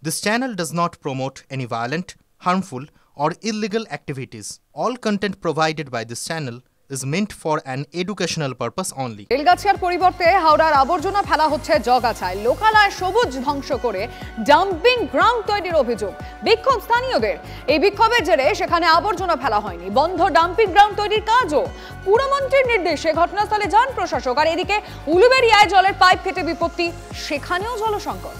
This channel does not promote any violent, harmful, or illegal activities. All content provided by this channel is meant for an educational purpose only. বেলগাছিয়ার পরিবর্তে হাওড়ার আবর্জনা ফেলা হচ্ছে জগাছায়। লোকালয় সবুজ ধ্বংস করে ডাম্পিং গ্রাউন্ড তৈরির অভিযোগ। বিক্ষোভ স্থানীয়দের। এই বিক্ষোভের জেরে সেখানে আবর্জনা ফেলা হয়নি। বন্ধ ডাম্পিং গ্রাউন্ড তৈরির কাজও। পুরমন্ত্রীর নির্দেশে ঘটনাস্থলে যান প্রশাসক। আর এদিকে উলুবেড়িয়ায় জলের পাইপ ফেটে বিপত্তি, সেখানেও জলসংকট।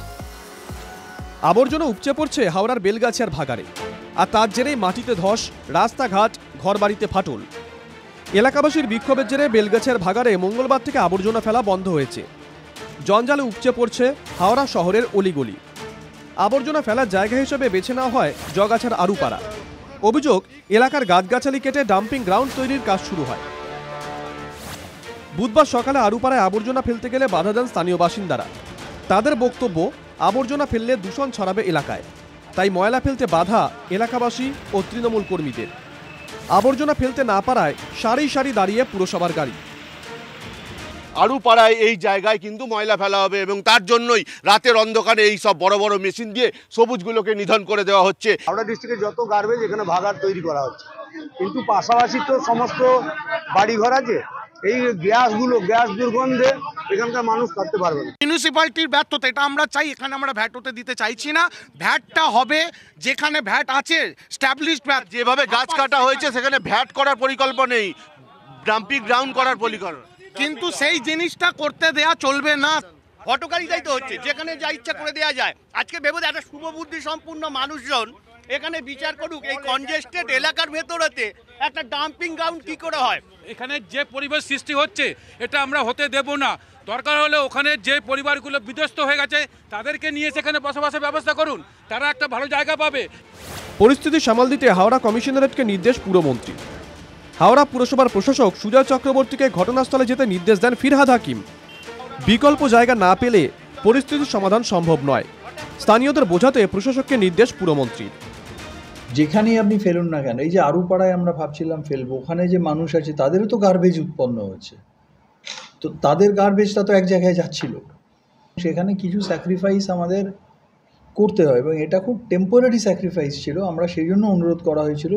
আবর্জনা উপচে পড়ছে হাওড়ার বেলগাছিয়ার ভাগাড়ে, আর তার জেরেই মাটিতে ধস, রাস্তাঘাট, ঘরবাড়িতে ফাটল। এলাকাবাসীর বিক্ষোভের জেরে বেলগাছিয়ার ভাগাড়ে মঙ্গলবার থেকে আবর্জনা ফেলা বন্ধ হয়েছে। জঞ্জালে উপচে পড়ছে হাওড়া শহরের অলিগলি। আবর্জনা ফেলার জায়গা হিসেবে বেছে নেওয়া হয় জগাছার আরুপাড়া। অভিযোগ, এলাকার গাছগাছালি কেটে ডাম্পিং গ্রাউন্ড তৈরির কাজ শুরু হয়। বুধবার সকালে আরুপাড়ায় আবর্জনা ফেলতে গেলে বাধা দেন স্থানীয় বাসিন্দারা। তাদের বক্তব্য, আবর্জনা ফেললে দূষণ ছড়াবে এলাকায়, তাই ময়লা ফেলতে বাধা এলাকাবাসী ও তৃণমূল কর্মীদের। আবর্জনা ফেলতে না পারায় সারি সারি দাঁড়িয়ে পুরসভার গাড়ি। আরুপাড়ায় এই জায়গায় কিন্তু ময়লা ফেলা হবে এবং তার জন্যই রাতের অন্ধকারে এই সব বড় বড় মেশিন দিয়ে সবুজগুলোকে নিধন করে দেওয়া হচ্ছে। হাওড়া ডিস্ট্রিক্টে যত গার্বেজ এখানে ভাগাড় তৈরি করা হচ্ছে, কিন্তু পাশাপাশি তো সমস্ত বাড়িঘর আছে। এই গ্যাস দুর্গন্ধে এখানকার মানুষ থাকতে পারবে না। মিউনিসিপ্যালিটির ব্যর্থতা, এটা আমরা চাই। এখানে আমরা ভ্যাট হতে দিতে চাইছি না। ভ্যাটটা হবে যেখানে ভ্যাট আছে, স্ট্যাবলিশড ভ্যাট। যেভাবে গাছ কাটা হয়েছে সেখানে ভ্যাট করার পরিকল্পনা নেই, ডাম্পিং গ্রাউন্ড করার পরিকল্পনা। কিন্তু সেই জিনিসটা করতে দেয়া চলবে না। হটকারিতাই তো হচ্ছে, যেখানে যা ইচ্ছা করে দেওয়া যায়। আজকে ভেবে একটা শুভবুদ্ধি সম্পূর্ণ মানুষজন এখানে বিচার করুক, এই কনজেস্টেড এলাকার ভেতরেতে একটা ডাম্পিং গ্রাউন্ড কি করে হয়। এখানে যে পরিবেশ সৃষ্টি হচ্ছে এটা আমরা হতে দেব না। দরকার হলে ওখানে যে পরিবারগুলো বিধ্বস্ত হয়ে গেছে তাদেরকে নিয়ে সেখানে বসবাসের ব্যবস্থা করুন, তারা একটা ভালো জায়গা পাবে। পরিস্থিতি সামাল দিতে হাওড়া কমিশনারেটকে নির্দেশ পুরমন্ত্রী। হাওড়া পুরসভার প্রশাসক সুজয় চক্রবর্তীকে ঘটনাস্থলে যেতে নির্দেশ দেন ফিরহাদ হাকিম। বিকল্প জায়গা না পেলে পরিস্থিতির সমাধান সম্ভব নয়। স্থানীয়দের বোঝাতে প্রশাসককে নির্দেশ পুরমন্ত্রীর। যেখানেই আপনি ফেলুন না কেন, এই যে আরুপাড়ায় আমরা ভাবছিলাম ফেলবো, ওখানে যে মানুষ আছে তাদেরও তো গার্বেজ উৎপন্ন হচ্ছে, তো তাদের গার্বেজটা তো এক জায়গায় যাচ্ছিল। সেখানে কিছু স্যাক্রিফাইস আমাদের করতে হয় এবং এটা খুব টেম্পোরারি স্যাক্রিফাইস ছিল। আমরা সেই জন্য অনুরোধ করা হয়েছিল।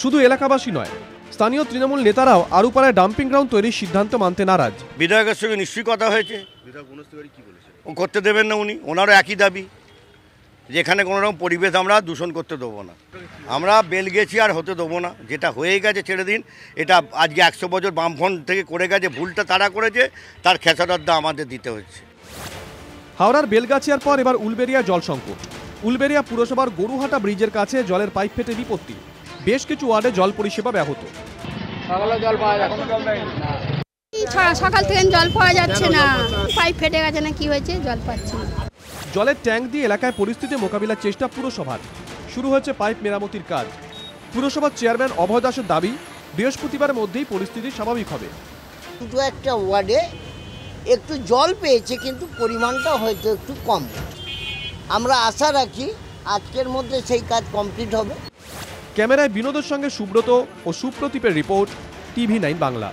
শুধু এলাকাবাসী নয়, স্থানীয় তৃণমূল নেতারাও আরুপাড়ায় ডাম্পিং গ্রাউন্ড তৈরির সিদ্ধান্ত মানতে নারাজ। বিধায়কের সঙ্গে নিশ্চয়ই কথা হয়েছে, ও করতে দেবেন না উনি। ওনারও একই দাবি, যেখানে কোনো রকম পরিবেশ আমরা দূষণ করতে দেবো না। আমরা বেলগাছিয়ার হতে দেবো না। যেটা হয়ে গেছে ছেড়ে দিন। এটা আজকে 100 বছর বামফ্রন্ট থেকে করে গেছে, ভুলটা তারা করেছে, তার খেসারতটা আমাদের দিতে হচ্ছে। হাওড়ার বেলগাছিয়ার পর এবার উলবেড়িয়া জল সংকট। উলবেড়িয়া পুরসভার গরুহাটা ব্রিজের কাছে জলের পাইপ ফেটে বিপত্তি। বেশ কিছু ওয়ার্ডে জল পরিষেবা ব্যাহত। সকাল থেকে জল পাওয়া যাচ্ছে না, পাইপ ফেটে গেছে না কি হয়েছে, জল পাচ্ছি না। জলের ট্যাঙ্ক দিয়ে এলাকায় পরিস্থিতি মোকাবিলার চেষ্টা পুরসভার। শুরু হয়েছে পাইপ মেরামতির কাজ। পুরসভার চেয়ারম্যান অভয় দাসের দাবি, বৃহস্পতিবারের মধ্যেই পরিস্থিতি স্বাভাবিক হবে। দুটো একটা ওয়ার্ডে একটু জল পেয়েছে, কিন্তু পরিমাণটা হয়তো একটু কম। আমরা আশা রাখি আজকের মধ্যে সেই কাজ কমপ্লিট হবে। ক্যামেরায় বিনোদের সঙ্গে সুব্রত ও সুপ্রদীপের রিপোর্ট, TV9 বাংলা।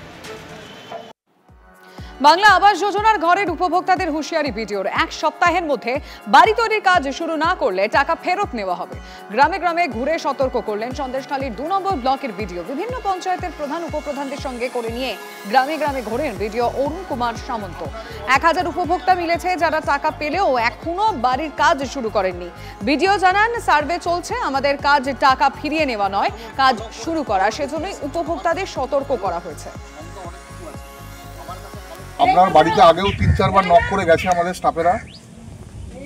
বাংলা আবাস যোজনার ঘরের উপভোক্তাদের হুঁশিয়ারি ভিডিওর। 1 সপ্তাহের মধ্যে বাড়ি তৈরির কাজ শুরু না করলে টাকা ফেরত নেওয়া হবে। গ্রামে গ্রামে ঘুরে সতর্ক করলেন সন্দেশখালীর 2 নম্বর ব্লকের ভিডিও। বিভিন্ন পঞ্চায়েতের প্রধান উপপ্রধানদের সঙ্গে করে নিয়ে গ্রামে গ্রামে ঘোরেন ভিডিও অরুণ কুমার সামন্ত। 1000 উপভোক্তা মিলেছে যারা টাকা পেলেও এখনো বাড়ির কাজ শুরু করেননি। ভিডিও জানান, সার্ভে চলছে, আমাদের কাজ টাকা ফিরিয়ে নেওয়া নয়, কাজ শুরু করা। সেজন্যই উপভোক্তাদের সতর্ক করা হয়েছে। আপনার বাড়িতে আগেও 3-4 বার নক করে গেছে আমাদের স্টাফেরা,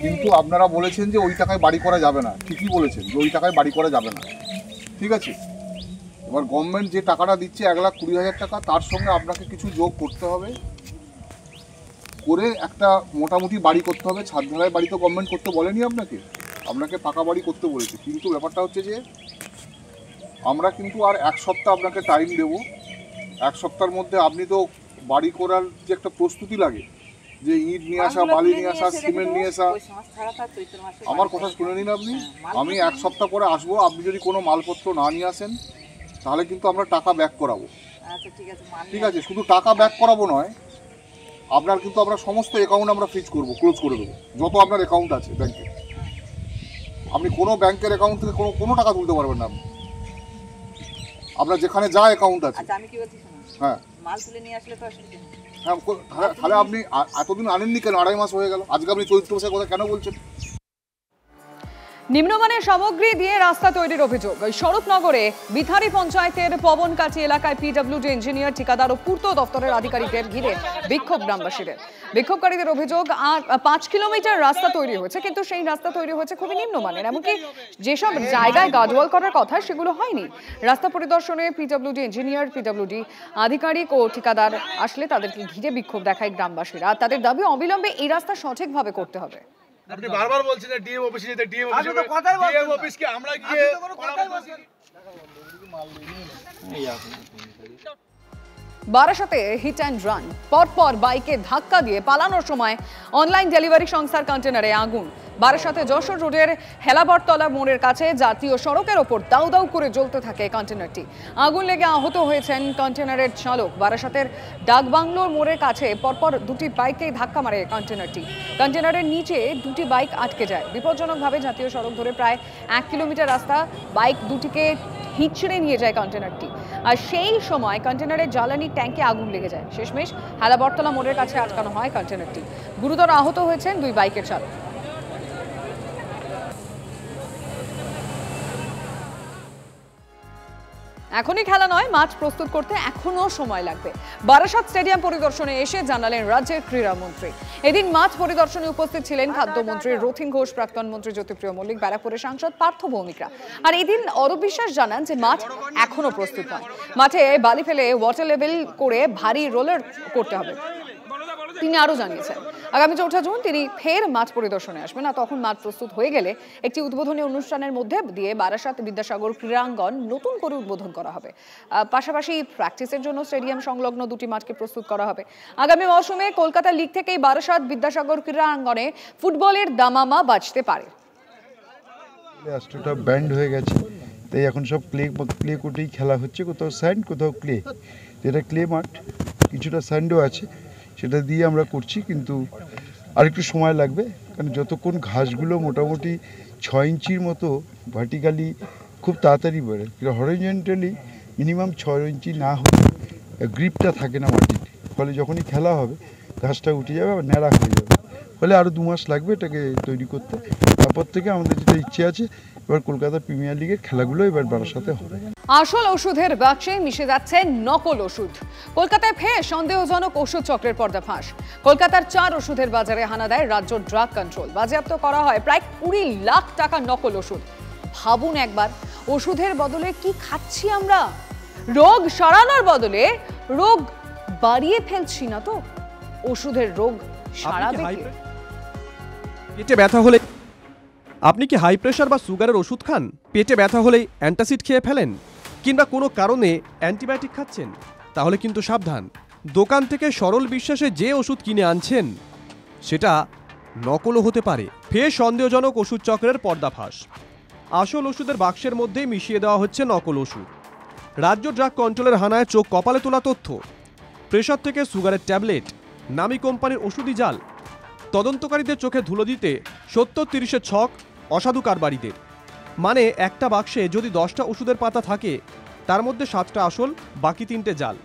কিন্তু আপনারা বলেছেন যে ওই টাকায় বাড়ি করা যাবে না। ঠিকই বলেছেন যে ওই টাকায় বাড়ি করা যাবে না, ঠিক আছে। এবার গভর্নমেন্ট যে টাকাটা দিচ্ছে 1,20,000 টাকা, তার সঙ্গে আপনাকে কিছু যোগ করতে হবে, করে একটা মোটামুটি বাড়ি করতে হবে। ছাদ ঢালাই বাড়ি তো গভর্নমেন্ট করতে বলেনি আপনাকে পাকা বাড়ি করতে বলেছে। কিন্তু ব্যাপারটা হচ্ছে যে আমরা কিন্তু আর 1 সপ্তাহ আপনাকে টাইম দেবো। 1 সপ্তাহের মধ্যে আপনি তো বাড়ি করার যে একটা প্রস্তুতি লাগে, যে ইট নিয়ে আসা, বালি নিয়ে আসা, সিমেন্ট নিয়ে আসা, আমার কথা শুনে নিন আপনি। আমি 1 সপ্তাহ পরে আসবো, আপনি যদি কোনো মালপত্র না নিয়ে আসেন তাহলে কিন্তু আমরা টাকা ব্যাক করাবো। ঠিক আছে, শুধু টাকা ব্যাক করাবো নয়, আপনার কিন্তু আমরা সমস্ত অ্যাকাউন্ট আমরা ফ্রিজ করবো, ক্লোজ করে দেবো, যত আপনার অ্যাকাউন্ট আছে ব্যাংকে। আপনি কোনো ব্যাংকের অ্যাকাউন্ট থেকে কোনো টাকা তুলতে পারবেন না। আপনার যেখানে যা অ্যাকাউন্ট আছে। আচ্ছা আমি কি বলছি হ্যাঁ মাল তুলে নিয়ে আসলে তো আসলে হ্যাঁ তাহলে আপনি এতদিন আনেননি কেন? 2.5 মাস হয়ে গেল, আজকে আপনি চৈত্র মাসের কথা কেন বলছেন? নিম্নমানের সামগ্রী দিয়ে রাস্তা তৈরির অভিযোগ। স্বরূপনগরে বিথারি পঞ্চায়েতের পবনকাঠি এলাকায় পিডব্লিউডি ইঞ্জিনিয়ার, ঠিকাদার ও পূর্ত দপ্তরের আধিকারিকদের ঘিরে বিক্ষোভ গ্রামবাসীদের। বিক্ষোভকারীদের অভিযোগ, আর 5 কিলোমিটার রাস্তা তৈরি হয়েছে, কিন্তু সেই রাস্তা তৈরি হয়েছে খুবই নিম্নমানের। এমনকি যেসব জায়গায় গার্ডওয়াল করার কথা সেগুলো হয়নি। রাস্তা পরিদর্শনে পিডব্লিউডি ইঞ্জিনিয়ার, পিডব্লিউডি আধিকারিক ও ঠিকাদার আসলে তাদেরকে ঘিরে বিক্ষোভ দেখায় গ্রামবাসীরা। তাদের দাবি অবিলম্বে এই রাস্তা সঠিকভাবে করতে হবে। আপনি বারবার বলছেন যে ডিএম অফিসে যেতে, ডিএম অফিস কি আমরা গিয়ে বারাসাতে হিট অ্যান্ড রান, পরপর বাইকে ধাক্কা দিয়ে পালানোর সময় অনলাইন ডেলিভারি সংস্থার কন্টেনারে আগুন। বারাসাতে যশোর রোডের হেলাবরতলা মোড়ের কাছে জাতীয় সড়কের ওপর দাউ দাউ করে জ্বলতে থাকে কন্টেনারটি। আগুন লেগে আহত হয়েছেন কন্টেনারের চালক। বারাসাতের ডাকবাংলোর মোড়ের কাছে পরপর দুটি বাইকে ধাক্কা মারে কন্টেনারটি। কন্টেনারের নিচে দুটি বাইক আটকে যায়। বিপজ্জনকভাবে জাতীয় সড়ক ধরে প্রায় 1 কিলোমিটার রাস্তা বাইক দুটিকে হিঁচড়ে নিয়ে যায় কন্টেনারটি। আর সেই সময় কন্টেনারের জ্বালানি ট্যাঙ্কে আগুন লেগে যায়। শেষমেশ হেলাবরতলা মোড়ের কাছে আটকানো হয় কন্টেনারটি। গুরুতর আহত হয়েছেন 2 বাইকের চালক। এখনই খেলা নয়, মাঠ প্রস্তুত করতে এখনো সময় লাগবে। বারাসাত স্টেডিয়াম পরিদর্শনে এসে জানালেন রাজ্যের ক্রীড়ামন্ত্রী। এদিন মাঠ পরিদর্শনে উপস্থিত ছিলেন খাদ্যমন্ত্রী রথীন ঘোষ, প্রাক্তন মন্ত্রী জ্যোতিপ্রিয় মল্লিক, ব্যারাকপুরের সাংসদ পার্থ ভৌমিকরা। আর এদিন অরূপ বিশ্বাস জানান যে মাঠ এখনো প্রস্তুত নয়। মাঠে বালি ফেলে ওয়াটার লেভেল করে ভারী রোলার করতে হবে। তিনি আরো জানিয়েছেন আগামী 4 জুন তিনি ফের মাঠ পরিদর্শনে আসবেন। আর তখন মাঠ প্রস্তুত হয়ে গেলে একটি উদ্বোধনী অনুষ্ঠানের মধ্যে দিয়ে বারাসাত বিদ্যাসাগর ক্রীড়াঙ্গন নতুন করে উদ্বোধন করা হবে। পাশাপাশি প্র্যাকটিসের জন্য স্টেডিয়াম সংলগ্ন 2টি মাঠকে প্রস্তুত করা হবে। আগামী মৌসুমে কলকাতা লিগ থেকেই বারাসাত বিদ্যাসাগর ক্রীড়াঙ্গনে ফুটবলের দামামা বাজতে পারে। রাস্তাটা ব্যান্ড হয়ে গেছে, তাই এখন সব ক্লে কোটেই খেলা হচ্ছে, কোথাও স্যান্ড কোথাও ক্লে। যেটা ক্লে মাঠ, কিছুটা স্যান্ডও আছে, সেটা দিয়ে আমরা করছি। কিন্তু আরেকটু সময় লাগবে, কারণ যতক্ষণ ঘাসগুলো মোটামুটি 6 ইঞ্চির মতো ভার্টিক্যালি খুব তাড়াতাড়ি বাড়ে, হরিজন্টালি মিনিমাম 6 ইঞ্চি না হলে গ্রিপটা থাকে না মাটিতে। ফলে যখনই খেলা হবে ঘাসটা উঠে যাবে, আবার ন্যাড়া হয়ে যাবে। ফলে আরও 2 মাস লাগবে এটাকে তৈরি করতে। তারপর থেকে আমাদের যেটা ইচ্ছে আছে, এবার কলকাতা প্রিমিয়ার লিগের খেলাগুলো এবার বারাসাতে হবে। আসল ওষুধের বাক্সে মিশে যাচ্ছে নকল ওষুধ। কলকাতায় ফের সন্দেহজনক ওষুধ চক্রের পর্দাফাঁস। কলকাতার 4 ওষুধের বাজারে হানা দেয় রাজ্য ড্রাগ কন্ট্রোল। বাজেয়াপ্ত করা হয় প্রায় 20 লাখ টাকা নকল ওষুধ। ভাবুন একবার, ওষুধের বদলে কি খাচ্ছি আমরা? রোগ সারানোর বদলে রোগ বাড়িয়ে ফেলছি না তো? ওষুধের রোগ সারাবে কে? পেটে ব্যথা হলে আপনি কি হাই প্রেশার বা সুগারের ওষুধ খান? পেটে ব্যথা হলেই অ্যান্টাসিড খেয়ে ফেলেন, কিংবা কোনো কারণে অ্যান্টিবায়োটিক খাচ্ছেন? তাহলে কিন্তু সাবধান, দোকান থেকে সরল বিশ্বাসে যে ওষুধ কিনে আনছেন সেটা নকলও হতে পারে। ফের সন্দেহজনক ওষুধ চক্রের পর্দাফাঁস। আসল ওষুধের বাক্সের মধ্যেই মিশিয়ে দেওয়া হচ্ছে নকল ওষুধ। রাজ্য ড্রাগ কন্ট্রোলের হানায় চোখ কপালে তোলা তথ্য। প্রেশার থেকে সুগারের ট্যাবলেট, নামী কোম্পানির ওষুধই জাল। তদন্তকারীদের চোখে ধুলো দিতে 70-30-এর ছক অসাধু কারবারিদের। মানে একটা বাক্সে যদি 10টা ওষুধের পাতা থাকে, তার মধ্যে 7টা আসল, বাকি 3টে জাল।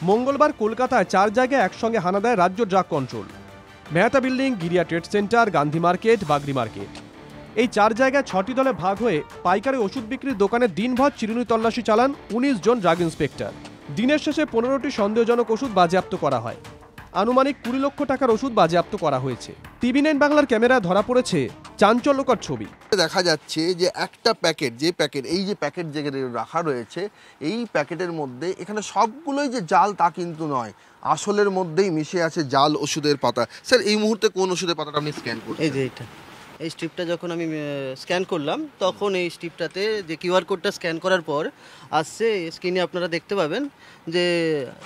মঙ্গলবার কলকাতায় 4 জায়গায় একসঙ্গে হানা দেয় রাজ্য ড্রাগ কন্ট্রোল। মেহতা বিল্ডিং, গিরিয়া trade centre, Gandhi market, Bagri market, এই 4 জায়গায় 6টি দলে ভাগ হয়ে পাইকারি ওষুধ বিক্রির দোকানে দিনভর চিরুনি তল্লাশি চালান 19 জন ড্রাগ ইন্সপেক্টর। দিনের শেষে 15টি সন্দেহজনক ওষুধ বাজেয়াপ্ত করা হয়। আনুমানিক 20 লক্ষ টাকার ওষুধ বাজেয়াপ্ত করা হয়েছে। TV9 বাংলার ক্যামেরায় ধরা পড়েছে চাঞ্চল্যকর ছবি। দেখা যাচ্ছে যে একটা প্যাকেট, যে প্যাকেট, এই যে প্যাকেট যেখানে রাখা রয়েছে, এই প্যাকেটের মধ্যে এখানে সবগুলোই যে জাল তা কিন্তু নয়, আসলের মধ্যেই মিশে আছে জাল ওষুধের পাতা। স্যার, এই মুহূর্তে কোন ওষুধের পাতাটা আপনি স্ক্যান করছেন? এই যে এটা, এই স্ট্রিপটা যখন আমি স্ক্যান করলাম, তখন এই স্ট্রিপটাতে যে কিউআর কোডটা স্ক্যান করার পর আসছে, স্ক্রিনে আপনারা দেখতে পাবেন যে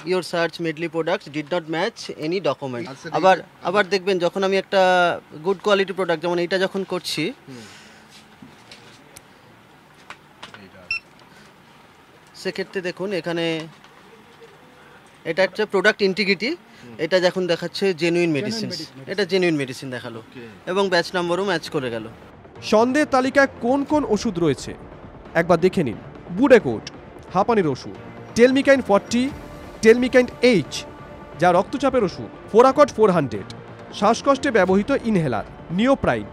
your search madly products did not match any document. আবার দেখবেন যখন আমি একটা গুড কোয়ালিটি প্রোডাক্ট, যেমন এইটা যখন করছি, সেক্ষেত্রে দেখুন এখানে এটা হচ্ছে প্রোডাক্ট ইন্টিগ্রিটি, এটা যখন দেখাচ্ছে জেনুইন মেডিসিন, এটা জেনুইন মেডিসিন দেখালো এবং ব্যাচ নাম্বারও ম্যাচ করে গেল। সন্দেহের তালিকায় কোন কোন ওষুধ রয়েছে একবার দেখে নিন। বুডেকোট হাঁপানির ওষুধ, টেলমিকাইন 40, টেলমিকাইন এইচ যা রক্তচাপের ওষুধ, ফোরাকট 400 শ্বাসকষ্টে ব্যবহৃত ইনহেলার, নিওপ্রাইড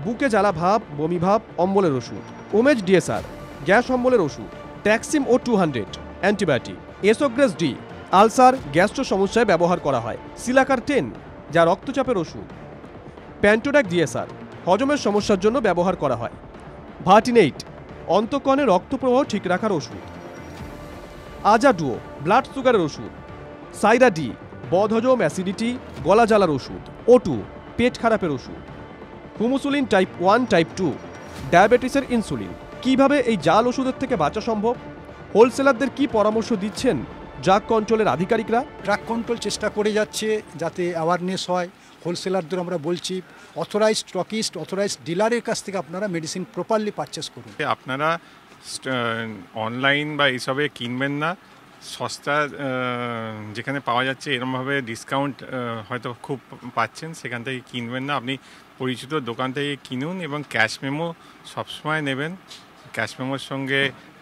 বুকে জ্বালা ভাব, বমি ভাব, অম্বলের ওষুধ, ওমেজ ডিএসআর গ্যাস অম্বলের ওষুধ, ট্যাক্সিম ও 200 অ্যান্টিবায়োটিক, এসোগ্রেস ডি আলসার গ্যাস্ট্রো সমস্যায় ব্যবহার করা হয়, সিলাকার 10 যা রক্তচাপের ওষুধ, প্যান্টোডাক ডিএসআর হজমের সমস্যার জন্য ব্যবহার করা হয়, ভার্টিনেইট অন্তঃকণে রক্তপ্রবাহ ঠিক রাখার ওষুধ, আজাডুও ব্লাড সুগারের ওষুধ, সাইরা ডি বদহজম অ্যাসিডিটি গলা জ্বালার ওষুধ, O2 পেট খারাপের ওষুধ, হুমুসুলিন টাইপ 1 টাইপ 2 ডায়াবেটিসের ইনসুলিন। কিভাবে এই জাল ওষুধের থেকে বাঁচা সম্ভব? হোলসেলারদের কি পরামর্শ দিচ্ছেন ড্রাগ কন্ট্রোলের আধিকারিকরা? ড্রাগ কন্ট্রোল চেষ্টা করে যাচ্ছে যাতে অ্যাওয়ারনেস হয়। হোলসেলারদের আমরা বলছি অথরাইজড স্টকিস্ট, অথরাইজড ডিলারের কাছ থেকে আপনারা মেডিসিন প্রপারলি পারচেস করুন। আপনারা অনলাইন বা এইসবে কিনবেন না, সস্তা যেখানে পাওয়া যাচ্ছে এরকমভাবে ডিসকাউন্ট হয়তো খুব পাচ্ছেন, সেখান থেকে কিনবেন না। আপনি পরিচিত দোকান থেকে কিনুন এবং ক্যাশ মেমো সবসময় নেবেন। ক্যাশ মেমোর সঙ্গে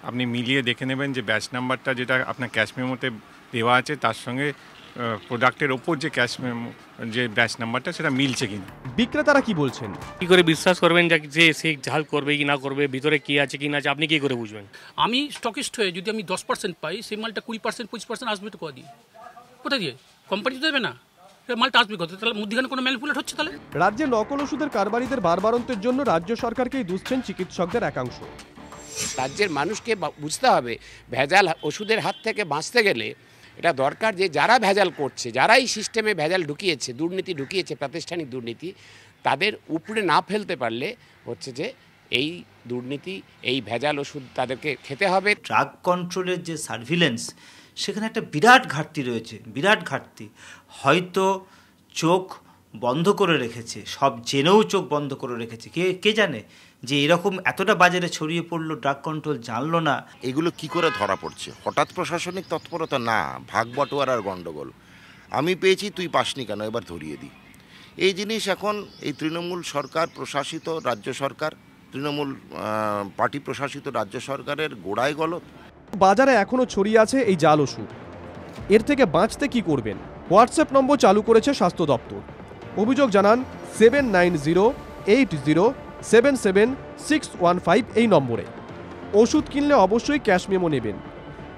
আপনি মিলিয়ে দেখে নেবেন যে ব্যাচ নাম্বারটা যেটা আপনার ক্যাশ মেমোতে দেওয়া আছে তার সঙ্গে প্রোডাক্টের ওপর যে ক্যাশ মেমো যে ব্যাচ নাম্বারটা সেটা মিলছে কিনা। বিক্রেতারা কি বলছেন? কি করে বিশ্বাস করবেন যে সে ঝাল করবে কি না করবে, ভিতরে কি আছে কি না আছে আপনি কি করে বুঝবেন? আমি স্টকিস্ট হয়ে যদি আমি 10% পাই, সেই মালটা 20% 25% আসবে তো কোথা দিয়ে? কোথা দিয়ে? কোম্পানি তো দেবে না, মালটা আসবে কোথা? তাহলে মধ্যখানে কোনো ম্যানিপুলেট হচ্ছে। তাহলে রাজ্যে নকল ওষুধের কারবারিদের বারবারন্তের জন্য রাজ্য সরকারকেই দুষছেন চিকিৎসকদের একাংশ। রাজ্যের মানুষকে বুঝতে হবে ভেজাল ওষুধের হাত থেকে বাঁচতে গেলে এটা দরকার যে যারা ভেজাল করছে, যারা এই সিস্টেমে ভেজাল ঢুকিয়েছে, দুর্নীতি ঢুকিয়েছে, প্রাতিষ্ঠানিক দুর্নীতি, তাদের উপরে না ফেলতে পারলে হচ্ছে যে এই দুর্নীতি, এই ভেজাল ওষুধ তাদেরকে খেতে হবে। ড্রাগ কন্ট্রোলের যে সার্ভিলেন্স, সেখানে একটা বিরাট ঘাটতি রয়েছে, বিরাট ঘাটতি। হয়তো চোখ বন্ধ করে রেখেছে, সব জেনেও চোখ বন্ধ করে রেখেছে। কে জানে যে এরকম এতটা বাজারে ছড়িয়ে পড়লো, ড্রাগ কন্ট্রোল জানলো না। এগুলো কি করে ধরা পড়ছে? হঠাৎ প্রশাসনিক তৎপরতা না, ভাগ বটোয়ারার গণ্ডগোল। আমি পেয়েছি, তুই পাসনি কেন, এবার ধরিয়ে দিই। এই জিনিস এখন এই তৃণমূল সরকার প্রশাসিত রাজ্য সরকার, তৃণমূল পার্টি প্রশাসিত রাজ্য সরকারের গোড়ায় গলত। বাজারে এখনো ছড়িয়ে আছে এই জাল ওষুধ। এর থেকে বাঁচতে কি করবেন? হোয়াটসঅ্যাপ নম্বর চালু করেছে স্বাস্থ্য দপ্তর। অভিযোগ জানান 7908077615 এই নম্বরে। ওষুধ কিনলে অবশ্যই ক্যাশ মেমো নেবেন।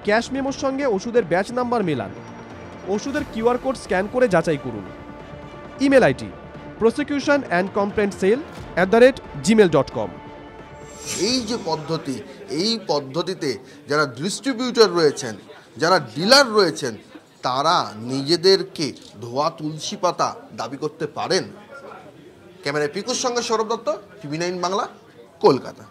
ক্যাশ মেমোর সঙ্গে ওষুধের ব্যাচ নাম্বার মেলান। ওষুধের কিউআর কোড স্ক্যান করে যাচাই করুন। Email ID prosecutionandcomplaintscell@gmail.com। এই যে পদ্ধতি, এই পদ্ধতিতে যারা ডিস্ট্রিবিউটর রয়েছেন, যারা ডিলার রয়েছেন, তারা নিজেদেরকে ধোয়া তুলসী পাতা দাবি করতে পারেন? ক্যামেরায় পিকুর সঙ্গে সৌরভ দত্ত, TV9 বাংলা, কলকাতা।